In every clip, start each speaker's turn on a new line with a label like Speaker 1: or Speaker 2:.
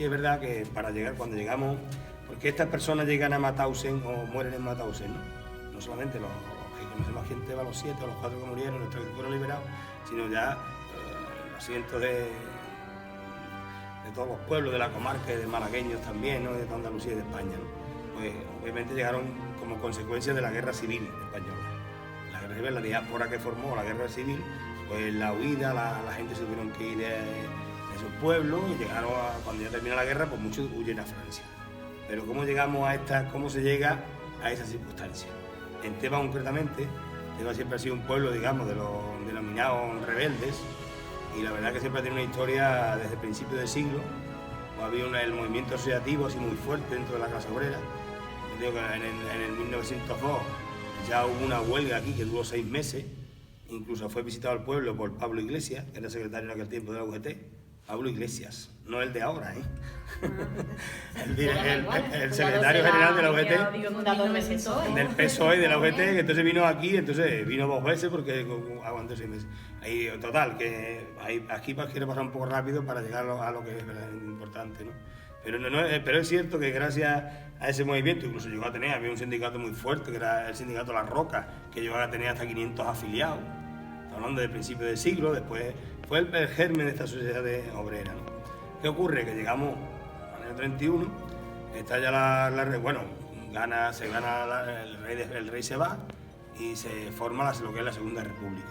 Speaker 1: Sí, es verdad que para llegar, cuando llegamos, porque estas personas llegan a Mauthausen o mueren en Mauthausen, ¿no? No solamente los que conocemos aquí en Teba, los 7 o los 4 que murieron, los 3 que fueron liberados, sino ya los cientos de todos los pueblos de la comarca y de malagueños también, ¿no? De toda Andalucía y de España, ¿no? Pues obviamente llegaron como consecuencia de la guerra civil española. La guerra civil, la diáspora que formó la guerra civil, pues la huida, la gente se tuvieron que ir de sus pueblos y llegaron cuando ya termina la guerra, pues muchos huyen a Francia. Pero ¿cómo llegamos cómo se llega a esa circunstancia? En Teba concretamente, Teba siempre ha sido un pueblo, digamos, de los denominados rebeldes, y la verdad que siempre ha tenido una historia desde el principio del siglo. Había el movimiento asociativo así muy fuerte dentro de la clase obrera. Yo digo que en el 1902 ya hubo una huelga aquí que duró 6 meses, incluso fue visitado el pueblo por Pablo Iglesias, que era secretario en aquel tiempo de la UGT. Pablo Iglesias, no el de ahora, ¿eh? el secretario general de la UGT, del PSOE de la UGT, que entonces vino aquí, entonces vino 2 veces porque aguantó 6 meses. Ahí, total, que aquí quiero pasar un poco rápido para llegar a lo que es importante, ¿no? Pero es cierto que gracias a ese movimiento, incluso llegó a tener, había un sindicato muy fuerte, que era el sindicato Las Rocas, que llegó a tener hasta 500 afiliados. Estamos hablando del principio del siglo, después fue el germen de esta sociedad obrera, ¿no? ¿Qué ocurre? Que llegamos al año 31, está ya bueno, el rey se va y se forma lo que es la Segunda República.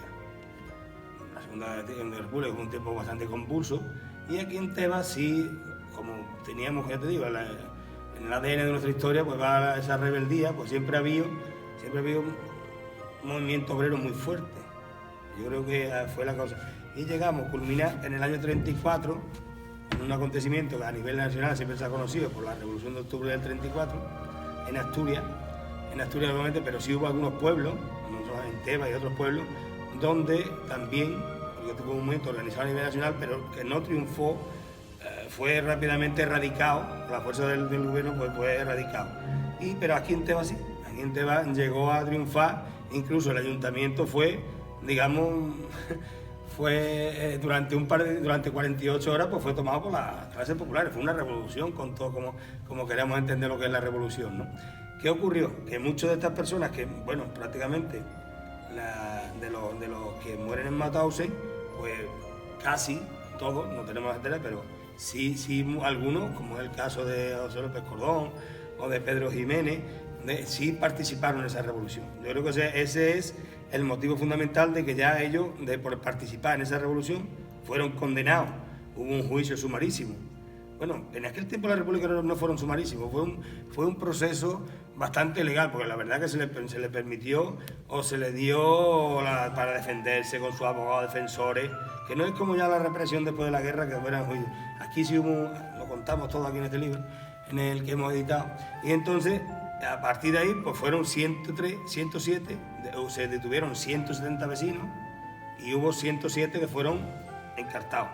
Speaker 1: La Segunda República fue un tiempo bastante convulso, y aquí en Teba sí, como teníamos, ya te digo, en el ADN de nuestra historia, pues va esa rebeldía, pues siempre ha habido un movimiento obrero muy fuerte. Yo creo que fue la causa. Y culmina en el año 34, en un acontecimiento que a nivel nacional siempre se ha conocido por la Revolución de Octubre del 34, en Asturias obviamente, pero sí hubo algunos pueblos, en Teba y otros pueblos, donde también, porque tuvo un movimiento organizado a nivel nacional, pero que no triunfó, fue rápidamente erradicado, la fuerza del gobierno fue erradicado. Pero aquí en Teba sí, aquí en Teba llegó a triunfar, incluso el ayuntamiento fue, digamos, durante 48 horas pues fue tomado por las clases populares. Fue una revolución con todo como queremos entender lo que es la revolución, ¿no? ¿Qué ocurrió? Que muchas de estas personas que, bueno, prácticamente de los que mueren en Mauthausen, pues casi todos, no tenemos la tele, pero sí algunos, como es el caso de José López Cordón o de Pedro Jiménez, sí participaron en esa revolución. Yo creo que ese es el motivo fundamental de que ya ellos, por participar en esa revolución, fueron condenados. Hubo un juicio sumarísimo. Bueno, en aquel tiempo la República no fueron sumarísimos, fue un proceso bastante legal, porque la verdad que se le permitió o se le dio para defenderse con sus abogados defensores, que no es como ya la represión después de la guerra, que fueran juicios. Aquí sí hubo, lo contamos todo aquí en este libro, en el que hemos editado, y entonces a partir de ahí pues fueron 107, se detuvieron 170 vecinos y hubo 107 que fueron encartados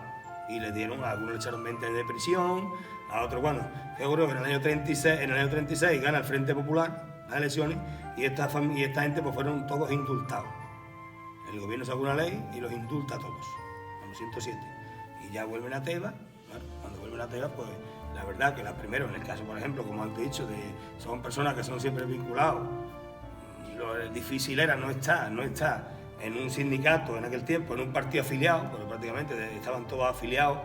Speaker 1: y les dieron, a algunos le echaron 20 años de prisión, a otros, bueno, que ocurrió que en el año 36 gana el Frente Popular las elecciones y esta gente pues fueron todos indultados. El gobierno sacó una ley y los indulta a todos, a los 107, y ya vuelven a Teba. Bueno, cuando vuelven a Teba, pues la verdad que primero, en el caso, por ejemplo, como antes he dicho, son personas que son siempre vinculados. Lo difícil era no estar en un sindicato en aquel tiempo, en un partido afiliado, porque prácticamente estaban todos afiliados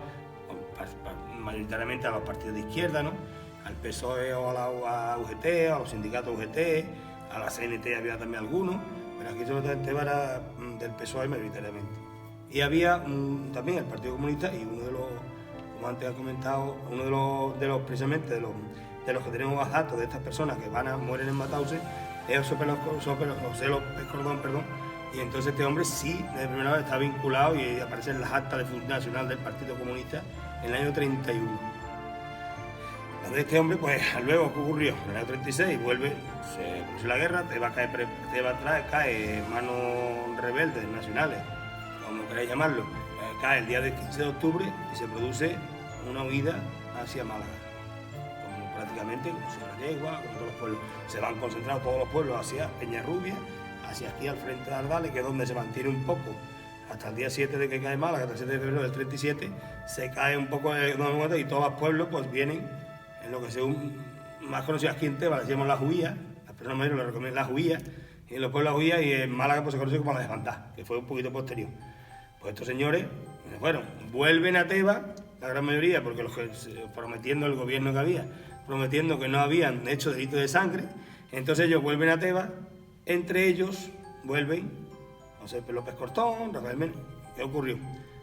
Speaker 1: mayoritariamente a los partidos de izquierda, ¿no? Al PSOE o a UGT, a los sindicatos UGT, a la CNT había también algunos, pero aquí sobre todo el tema era del PSOE mayoritariamente. Y había también el Partido Comunista, y uno de los, como antes he comentado, uno de los precisamente de los que tenemos datos de estas personas que mueren en Mauthausen, es José López Cordón, y entonces este hombre sí, de primera vez está vinculado y aparece en las actas de fundacional del Partido Comunista en el año 31. De este hombre, pues luego, ¿qué ocurrió? En el año 36 se produce la guerra, Teba cae en manos rebeldes nacionales, como queráis llamarlo, cae el día del 15 de octubre y se produce una huida hacia Málaga. Como prácticamente Sierra Yegua, con todos los pueblos, se van concentrados todos los pueblos hacia Peñarrubia, hacia aquí al frente de Ardales, que es donde se mantiene un poco hasta el día 7 de que cae Málaga, hasta el 7 de febrero del 37, se cae un poco y todos los pueblos pues vienen en lo que según más conocido aquí en Teba, le decíamos las huías, las personas mayores lo recomiendan las huías, y en los pueblos las huías, y en Málaga pues se conoce como la desbandada, que fue un poquito posterior. Pues estos señores, bueno, vuelven a Teba, la gran mayoría, porque los que prometiendo el gobierno que había, prometiendo que no habían hecho delitos de sangre, entonces ellos vuelven a Teba, entre ellos vuelven José López Cortón, Rafael Menos. ¿Qué ocurrió?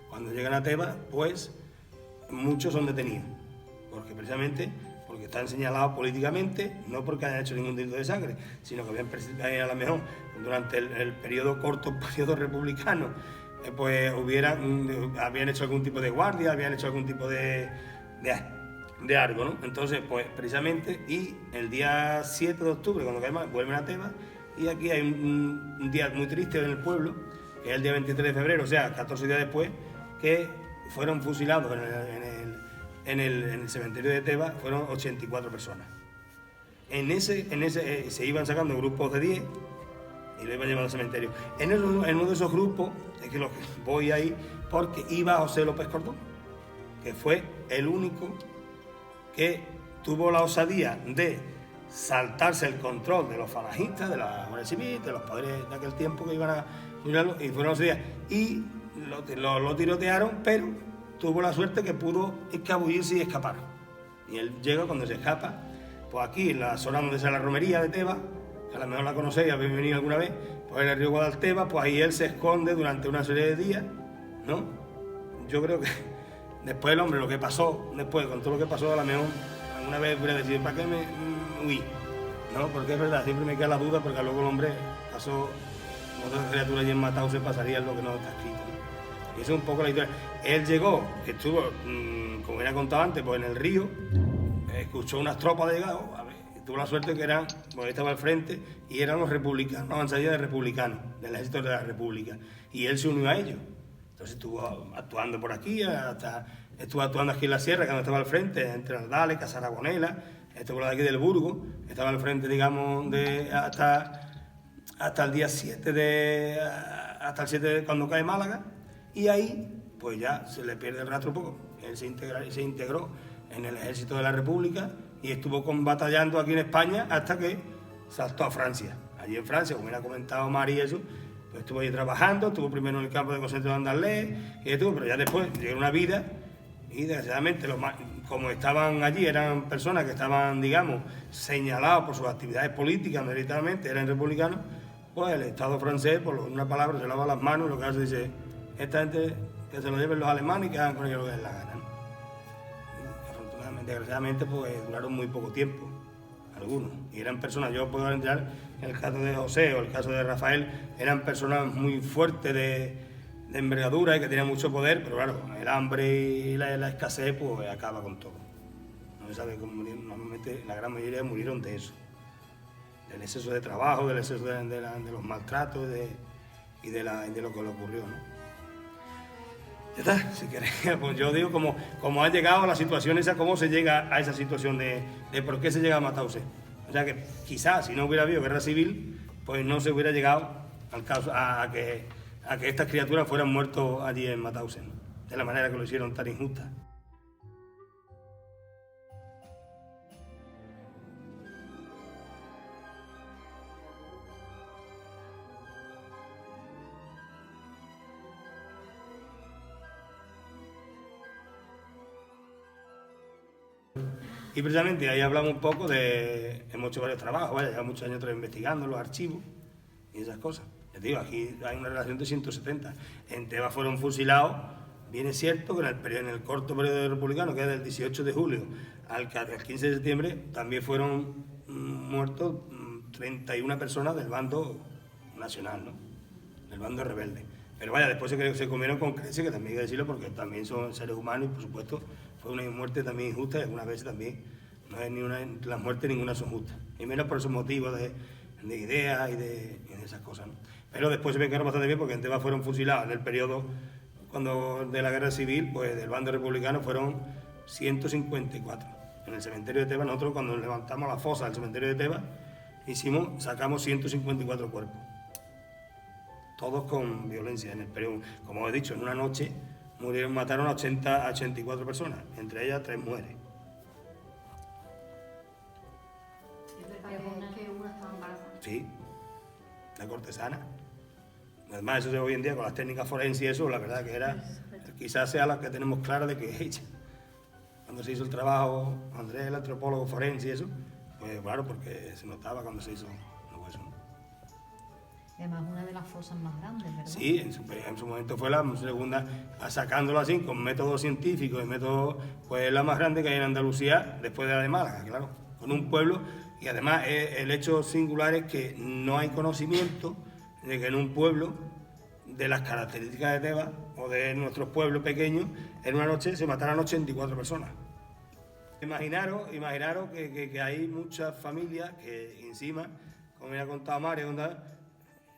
Speaker 1: Cuando llegan a Teba, pues muchos son detenidos, porque precisamente porque están señalados políticamente, no porque hayan hecho ningún delito de sangre, sino que habían a lo mejor durante el periodo corto, periodo republicano, pues habían hecho algún tipo de guardia, habían hecho algún tipo de algo, ¿no? Entonces, pues precisamente, y el día 7 de octubre, cuando cae mal, vuelven a Teba, y aquí hay un día muy triste en el pueblo, que es el día 23 de febrero, o sea, 14 días después, que fueron fusilados en el cementerio de Teba, fueron 84 personas. En ese se iban sacando grupos de 10 y lo iban llevando al cementerio. En uno de esos grupos, es que voy ahí, porque iba José López Cordón, que fue el único que tuvo la osadía de saltarse el control de los falangistas, de la Guardia Civil, de los poderes de aquel tiempo que iban a fusilarlo, y fueron los días. Y lo tirotearon, pero tuvo la suerte que pudo escabullirse y escapar. Y él llega, cuando se escapa, pues aquí, en la zona donde está la romería de Teba, que a lo mejor la conocéis, habéis venido alguna vez, pues en el río Guadalteba, pues ahí él se esconde durante una serie de días, ¿no? Yo creo que después el hombre, lo que pasó, después, con todo lo que pasó, a lo mejor alguna vez voy a decir, ¿para qué me huí? No, porque es verdad, siempre me queda la duda, porque luego el hombre pasó, otras criaturas allí en Matause pasaría lo que no está escrito, ¿no? Y eso es un poco la historia. Él llegó, que estuvo, como era contado antes, pues en el río, escuchó unas tropas de Gao, tuvo la suerte que eran, pues estaba al frente, y eran los republicanos, avanzadilla de republicanos, del ejército de la República, y él se unió a ellos. Entonces estuvo actuando por aquí, estuvo actuando aquí en la sierra, que no estaba al frente, entre Aldales, Casaragonela, estuvo de aquí del Burgo, estaba al frente, digamos, hasta el día 7 hasta el 7 cuando cae Málaga, y ahí pues ya se le pierde el rastro un poco. Él se integró en el ejército de la República y estuvo batallando aquí en España hasta que saltó a Francia. Allí en Francia, como era comentado Mari, eso, pues estuvo ahí trabajando, estuvo primero en el campo de concentración de Andalés, pero ya después llegó una vida y desgraciadamente como estaban allí, eran personas que estaban, digamos, señalados por sus actividades políticas, mayoritariamente eran republicanos, pues el Estado francés, por una palabra, se lava las manos y lo que hace dice, esta gente que se lo lleven los alemanes y que hagan con ellos lo que les la gana, ¿no? Y afortunadamente, desgraciadamente, pues duraron muy poco tiempo, algunos, y eran personas, yo puedo entrar en el caso de José o el caso de Rafael, eran personas muy fuertes de envergadura y que tenían mucho poder, pero claro, el hambre y la escasez pues acaba con todo. No se sabe cómo murieron, normalmente la gran mayoría murieron de eso, del exceso de trabajo, del exceso de los maltratos y de lo que le ocurrió, ¿no? Ya está, si queréis, pues yo digo cómo ha llegado a la situación esa, cómo se llega a esa situación de por qué se llega a Matause. O sea que quizás si no hubiera habido guerra civil, pues no se hubiera llegado al caso a que estas criaturas fueran muertos allí en Matause, ¿no? De la manera que lo hicieron tan injusta. Y precisamente ahí hablamos un poco hemos hecho varios trabajos, llevamos muchos años investigando los archivos y esas cosas. Les digo, aquí hay una relación de 170. En Teba fueron fusilados, bien es cierto que en el corto periodo republicano, que es del 18 de julio al 15 de septiembre, también fueron muertos 31 personas del bando nacional, ¿no? Del bando rebelde. Pero vaya, después se comieron con creces, que también hay que decirlo, porque también son seres humanos y por supuesto fue una muerte también injusta y algunas veces también las muertes ninguna son justas. Y menos por esos motivos de ideas y de esas cosas, ¿no? Pero después se quedaron bastante bien porque en Teba fueron fusilados en el periodo de la guerra civil, pues del bando republicano fueron 154. En el cementerio de Teba, nosotros cuando levantamos la fosa del cementerio de Teba, sacamos 154 cuerpos. todos con violencia. En el periodo, como he dicho, en una noche mataron a 84 personas, entre ellas 3 mujeres.
Speaker 2: ¿Es verdad que una estaba embarazada?
Speaker 1: Sí, la cortesana. Además, eso de hoy en día con las técnicas forenses y eso, la verdad que era, quizás sea la que tenemos clara de que es ella. Cuando se hizo el trabajo, Andrés, el antropólogo forense y eso, pues claro, porque se notaba cuando se hizo los huesos, ¿no?
Speaker 3: Además, una de las fosas más grandes, ¿verdad?
Speaker 1: Sí, en su momento fue la segunda, sacándolo así, con métodos científicos y métodos, pues la más grande que hay en Andalucía, después de la de Málaga, claro, con un pueblo, y además el hecho singular es que no hay conocimiento de que en un pueblo, de las características de Tebas, o de nuestros pueblos pequeños, en una noche se mataran 84 personas. Imaginaros que hay muchas familias que encima, como me ha contado Mario,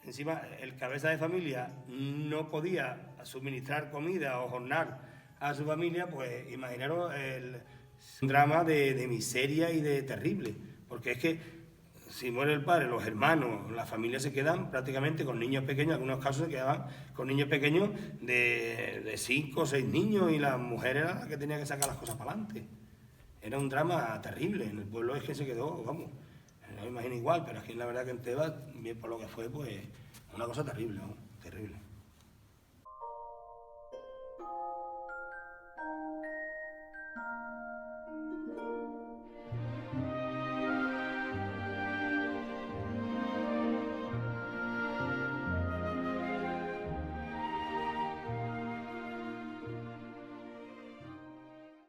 Speaker 1: encima el cabeza de familia no podía suministrar comida o jornar a su familia, pues imaginaros un drama de miseria y de terrible, porque es que si muere el padre, los hermanos, la familia se quedan prácticamente con niños pequeños, en algunos casos se quedaban con niños pequeños de 5 o 6 niños y la mujer era la que tenía que sacar las cosas para adelante. Era un drama terrible, en el pueblo es que se quedó, vamos, no me imagino igual, pero aquí la verdad que en Tebas, bien por lo que fue, pues una cosa terrible, ¿no? Terrible.